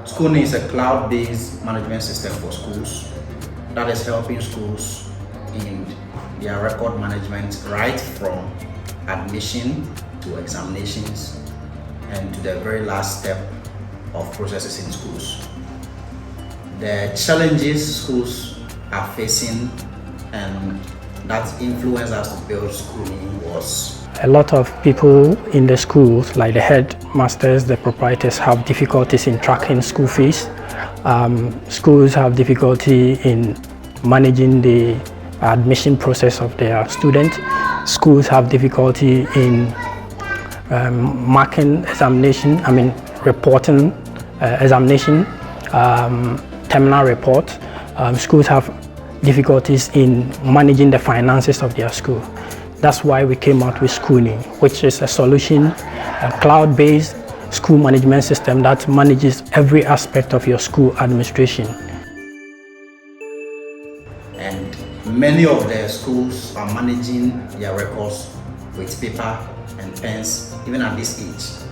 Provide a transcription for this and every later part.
Skuuni is a cloud-based management system for schools that is helping schools in their record management right from admission to examinations and to the very last step of processes in schools. The challenges schools are facing and that influenced us to build Skuuni was a lot of people in the schools, like the headmasters, the proprietors, have difficulties in tracking school fees. Schools have difficulty in managing the admission process of their students. Schools have difficulty in marking examination, reporting examination, terminal report. Schools have difficulties in managing the finances of their school. That's why we came out with Skuuni, which is a solution, a cloud-based school management system that manages every aspect of your school administration. And many of the schools are managing their records with paper and pens, even at this age.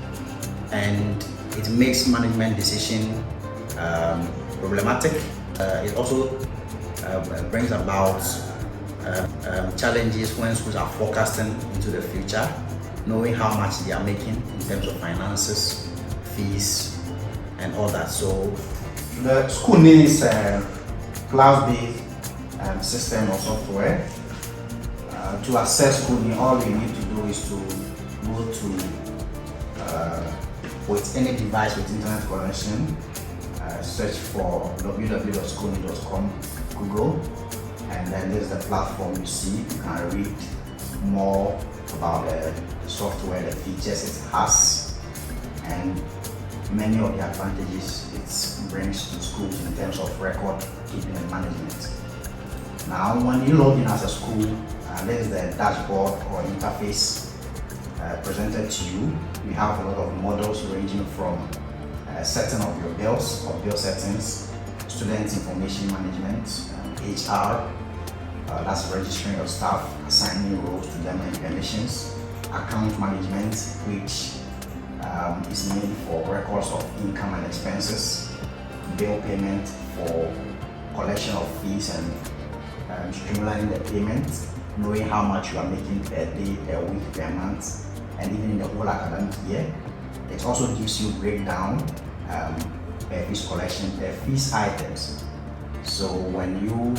And it makes management decision problematic. It also brings about challenges when schools are forecasting into the future, knowing how much they are making in terms of finances, fees, and all that. So the Skuuni is a cloud-based system or software. To access Skuuni, all you need to do is to go to with any device with internet connection, search for www.skuuni.com, Google, and then there's the platform you see. You can read more about the software, the features it has, and many of the advantages it brings to schools in terms of record keeping and management. Now, when you log in as a school, this is the dashboard or interface presented to you. We have a lot of models ranging from setting of your bills or bill settings, student information management, HR, that's registering your staff, assigning roles to them and permissions, account management, which is made for records of income and expenses, bill payment for collection of fees and streamlining the payment, knowing how much you are making per day, per week, per month, and even in the whole academic year. It also gives you breakdown per fees collection, per fees items. So when you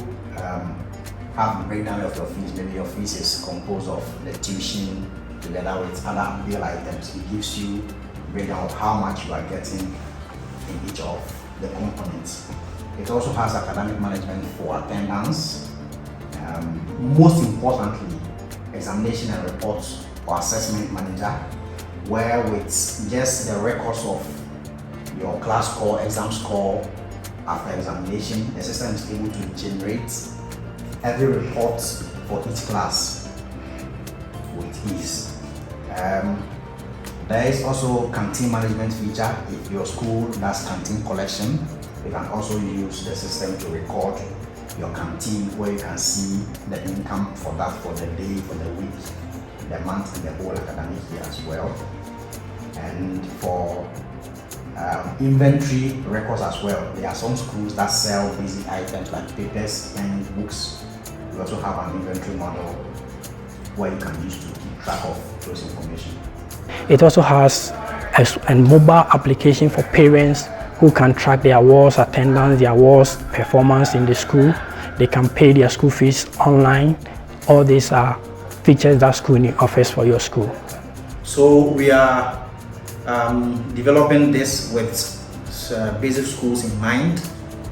have the breakdown of your fees, maybe your fees is composed of the tuition together with other bill items, it gives you a breakdown of how much you are getting in each of the components. It also has academic management for attendance. Most importantly, examination and reports or assessment manager, where with just the records of your class score, exam score, after examination, the system is able to generate every report for each class with ease. There is also canteen management feature. If your school does canteen collection, you can also use the system to record your canteen, where you can see the income for that for the day, for the week, the month, and the whole academic year as well. And for inventory records as well. There are some schools that sell basic items like papers, pens, books. We also have an inventory model where you can use to keep track of those information. It also has a mobile application for parents who can track their awards attendance, their awards performance in the school. They can pay their school fees online. All these are features that Skuuni offers for your school. So we are developing this with basic schools in mind.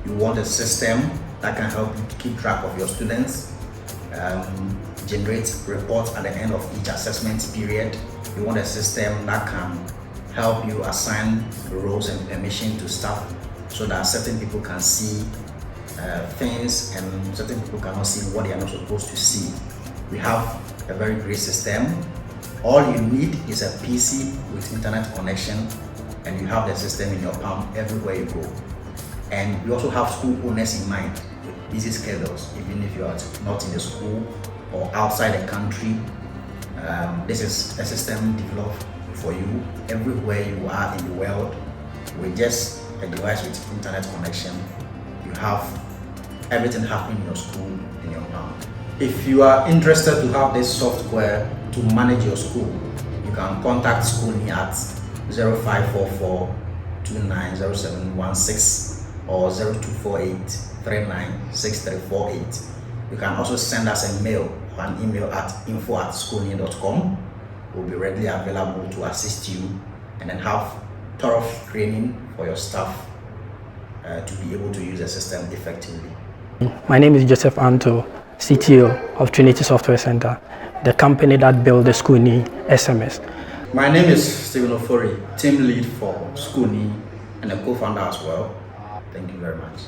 You want a system that can help you keep track of your students, generate reports at the end of each assessment period. You want a system that can help you assign roles and permission to staff so that certain people can see things and certain people cannot see what they are not supposed to see. We have a very great system. All you need is a PC with internet connection, and you have the system in your palm everywhere you go. And we also have school owners in mind with busy schedules, even if you are not in the school or outside the country. This is a system developed for you everywhere you are in the world. With just a device with internet connection, you have everything happening in your school in your hand. If you are interested to have this software to manage your school, you can contact Skuuni at 0544 290716 or 0248 396348. You can also send us a mail or an email at info@skuuni.com. We'll be readily available to assist you and then have thorough training for your staff to be able to use the system effectively. My name is Joseph Anto, CTO of Trinity Software Center, the company that built the Skuuni SMS. My name is Stephen Ofori, team lead for Skuuni and a co-founder as well. Thank you very much.